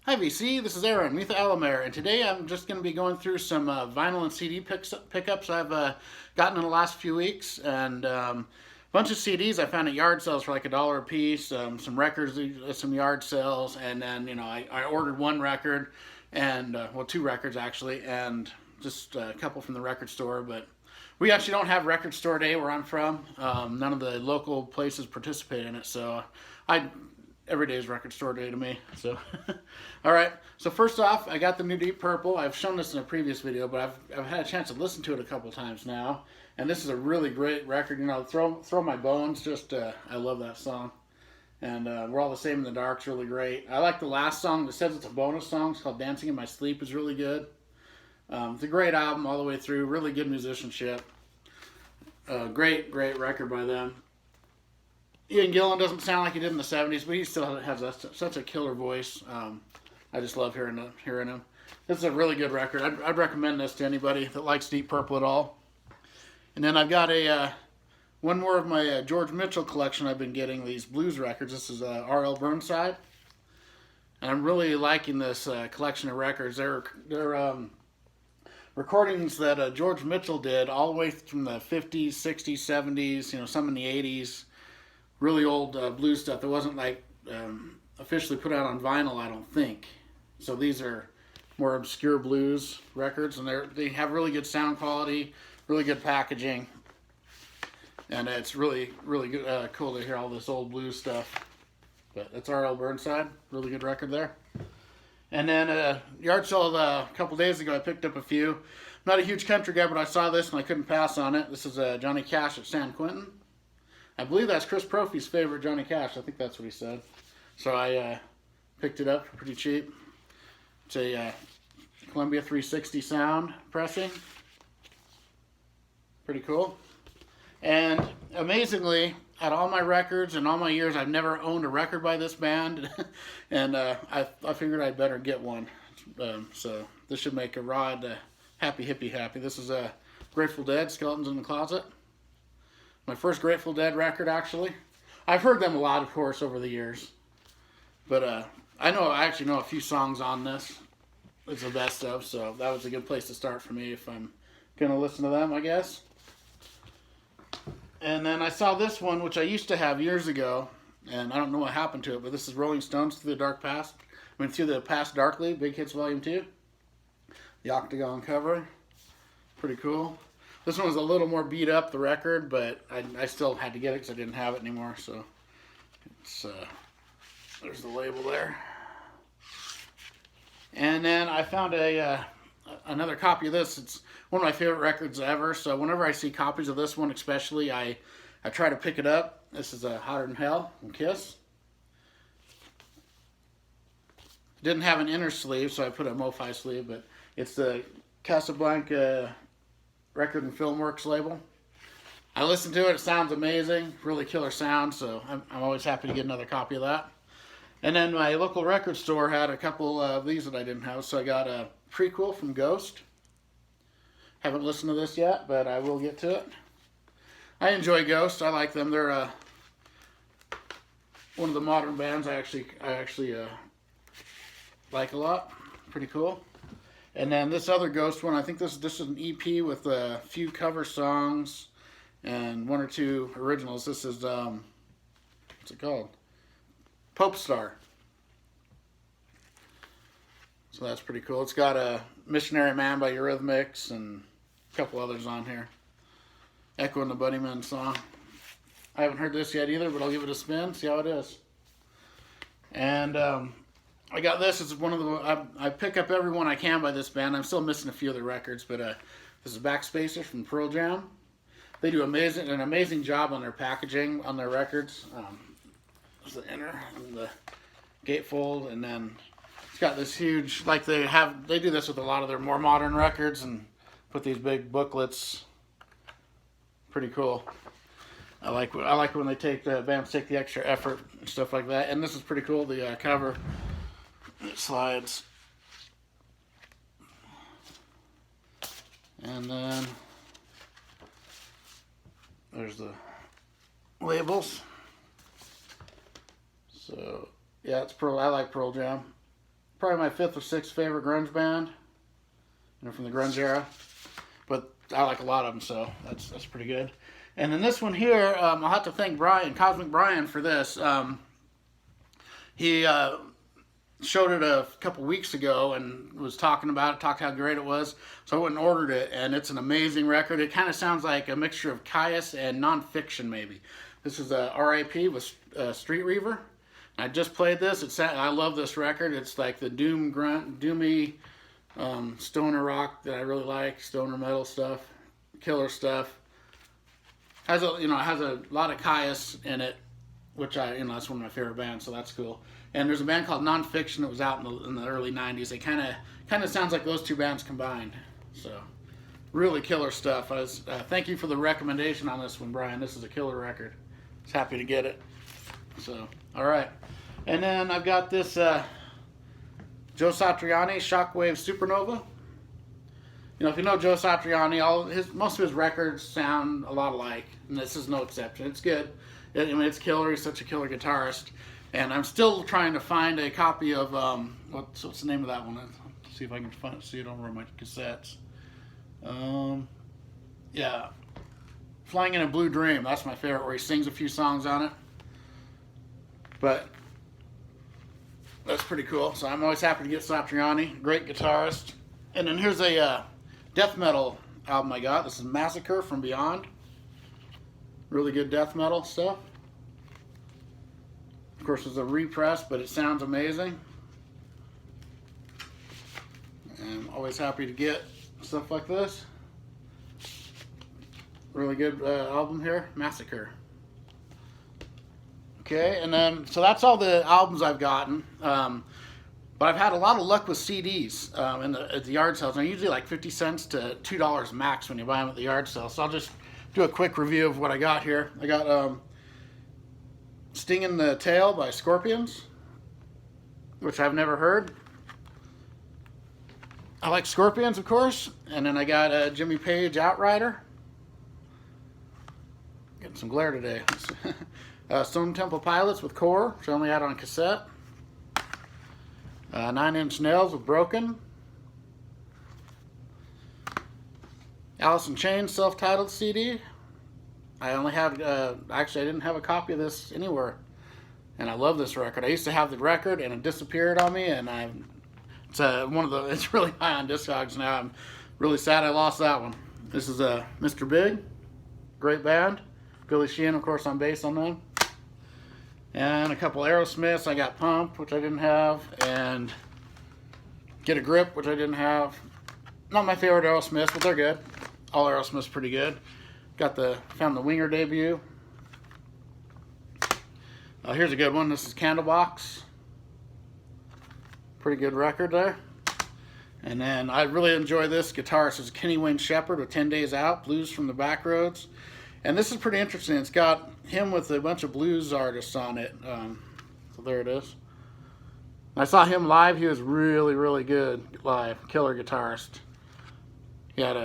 Hi VC, this is Aaron, Metha Alamere, and today I'm just going to be going through some vinyl and CD pickups I've gotten in the last few weeks, and a bunch of CDs I found at yard sales for like $1 a piece, some records, some yard sales, and then I ordered one record, and well, two records actually, and just a couple from the record store, but we actually don't have record store day where I'm from. None of the local places participate in it, so I every day is record store day to me. So, all right. So first off, I got the new Deep Purple. I've shown this in a previous video, but I've had a chance to listen to it a couple times now, and this is a really great record. Throw My Bones. Just I love that song, and We're All the Same in the Dark's really great. I like the last song that says it's a bonus song. It's called Dancing in My Sleep. Is really good. It's a great album all the way through. Really good musicianship. Great record by them. Ian Gillan doesn't sound like he did in the 70s, but he still has such a killer voice. I just love hearing him. This is a really good record. I'd recommend this to anybody that likes Deep Purple at all. And then I've got one more of my George Mitchell collection I've been getting, these blues records. This is R.L. Burnside. And I'm really liking this collection of records. They're recordings that George Mitchell did all the way from the 50s, 60s, 70s, some in the 80s. Really old blues stuff that wasn't officially put out on vinyl, I don't think. So these are more obscure blues records, and they have really good sound quality, really good packaging, and it's really good, cool to hear all this old blues stuff. But it's R.L. Burnside, really good record there. And then yard sale a couple days ago, I picked up a few. I'm not a huge country guy, but I saw this and I couldn't pass on it. This is Johnny Cash at San Quentin. I believe that's Chris Profi's favorite Johnny Cash. I think that's what he said. So I picked it up pretty cheap. It's a Columbia 360 sound pressing. Pretty cool. And amazingly, out of all my records and all my years, I've never owned a record by this band. And I figured I'd better get one. So this should make a Rod happy, hippie happy. This is Grateful Dead, Skeletons in the Closet. My first Grateful Dead record, actually. I've heard them a lot, of course, over the years. But I actually know a few songs on this. It's the best of, so that was a good place to start for me if I'm going to listen to them, I guess. And then I saw this one, which I used to have years ago, and I don't know what happened to it, but this is Rolling Stones Through the Past Darkly, Big Hits Volume 2. The octagon cover. Pretty cool. This one was a little more beat up, the record, but I still had to get it because I didn't have it anymore. So it's there's the label there. And then I found another copy of this. It's one of my favorite records ever. So whenever I see copies of this one, especially, I try to pick it up. This is Hotter Than Hell from Kiss. Didn't have an inner sleeve, so I put a MoFi sleeve, but it's the Casablanca Record and Film Works label. I listened to it. It sounds amazing. Really killer sound, so I'm always happy to get another copy of that. And then my local record store had a couple of these that I didn't have, so I got a prequel from Ghost. Haven't listened to this yet, but I will get to it. I enjoy Ghost. I like them. They're one of the modern bands I actually like a lot. Pretty cool. And then this other Ghost one, I think this is an EP with a few cover songs and one or two originals. This is, what's it called? Pope Star. So that's pretty cool. It's got a Missionary Man by Eurythmics and a couple others on here. Echo and the Bunnymen song. I haven't heard this yet either, but I'll give it a spin, see how it is. And I got this. It's one of the I pick up every one I can by this band. I'm still missing a few of the records, but this is Backspacer from Pearl Jam. They do an amazing job on their packaging on their records. There's the inner and the gatefold, and then it's got this huge, like they do this with a lot of their more modern records and put these big booklets. Pretty cool. I like when bands take the extra effort and stuff like that. And this is pretty cool. The cover. It slides. And then there's the labels. So yeah, it's Pearl. I like Pearl Jam. probably my 5th or 6th favorite grunge band, from the grunge era. But I like a lot of them, so that's pretty good. And then this one here, I'll have to thank Cosmic Brian, for this. He showed it a couple weeks ago and was talking about it, talked how great it was. So I went and ordered it, and it's an amazing record. It kind of sounds like a mixture of Caius and Nonfiction, maybe. This is a R.I.P. with Street Reaver. I just played this. I love this record. It's like the doomy stoner rock that I really like, stoner metal stuff, killer stuff. It has a lot of Caius in it, which that's one of my favorite bands, so that's cool. And there's a band called Nonfiction that was out in the early '90s. It kind of sounds like those two bands combined. So really killer stuff. Thank you for the recommendation on this one, Brian. This is a killer record. I was happy to get it. So all right, and then I've got this Joe Satriani Shockwave Supernova. If you know Joe Satriani, most of his records sound a lot alike, and this is no exception. It's good. It's killer. He's such a killer guitarist. And I'm still trying to find a copy of, what's the name of that one? Let's see if I can see it over my cassettes. Yeah. Flying in a Blue Dream. That's my favorite, where he sings a few songs on it. But that's pretty cool. So I'm always happy to get Satriani. Great guitarist. And then here's a death metal album I got. This is Massacre from Beyond. Really good death metal stuff. Of course, it's a repress, but it sounds amazing. And I'm always happy to get stuff like this. Really good album here, Massacre. Okay, and then, so that's all the albums I've gotten. But I've had a lot of luck with CDs at the yard sales. They're usually like 50 cents to $2 max when you buy them at the yard sale. So I'll just do a quick review of what I got here. I got Sting in the Tail by Scorpions, which I've never heard. I like Scorpions, of course. And then I got Jimmy Page Outrider. Getting some glare today. Stone Temple Pilots with Core, which I only had on cassette. 9 Inch Nails with Broken. Alice in Chains self-titled CD. I only have, actually I didn't have a copy of this anywhere. And I love this record. I used to have the record and it disappeared on me, and it's really high on Discogs now. I'm really sad I lost that one. This is Mr. Big. Great band. Billy Sheehan, of course, on bass on them. And a couple Aerosmiths. I got Pump, which I didn't have, and Get a Grip, which I didn't have. Not my favorite Aerosmiths, but they're good. All Aerosmiths pretty good. Found the Winger debut. Here's a good one. This is Candlebox. Pretty good record there. And then I really enjoy this guitarist. It's Kenny Wayne Shepherd with 10 Days Out, Blues from the Backroads. And this is pretty interesting. It's got him with a bunch of blues artists on it. So there it is. I saw him live. He was really, really good live. Killer guitarist. He had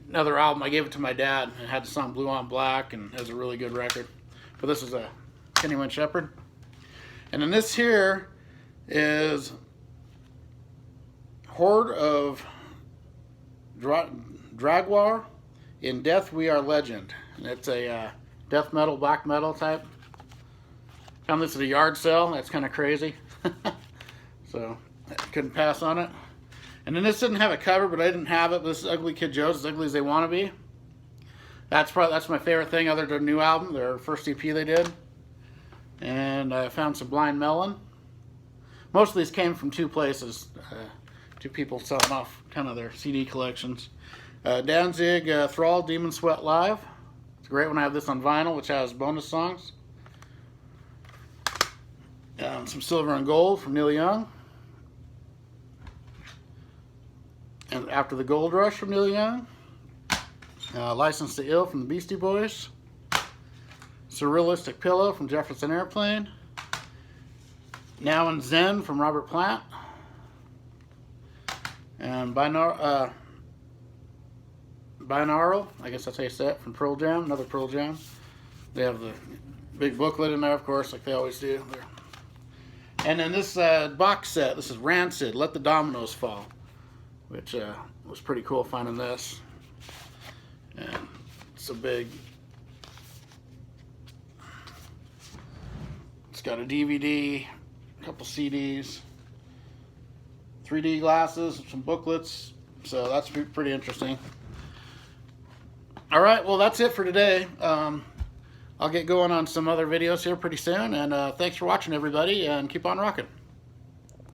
another album. I gave it to my dad. It had the song Blue on Black, and it was a really good record. But this is a Kenny Wayne Shepherd. And then this here is Horde of Dragwar, In Death We Are Legend. And it's a death metal, black metal type. Found this at a yard sale. That's kind of crazy. So I couldn't pass on it. And then this didn't have a cover, but I didn't have it. This is Ugly Kid Joe's, As Ugly as They Want to Be. That's my favorite thing other than their new album, their first EP they did. And I found some Blind Melon. Most of these came from two places. Two people selling off kind of their CD collections. Danzig, Thrall, Demon Sweat Live. It's a great one. I have this on vinyl, which has bonus songs. Some Silver and Gold from Neil Young. And After the Gold Rush from Neil Young. License to Ill from the Beastie Boys. Surrealistic Pillow from Jefferson Airplane. Now in Zen from Robert Plant. And Binaural, I guess that's how you say it, from Pearl Jam, another Pearl Jam. They have the big booklet in there, of course, like they always do. And then this box set, this is Rancid, Let the Dominoes Fall, which was pretty cool finding this. And it's a big, it's got a DVD, a couple CDs, 3D glasses, some booklets, so that's pretty interesting. All right, well, that's it for today. I'll get going on some other videos here pretty soon, and thanks for watching, everybody, and keep on rocking.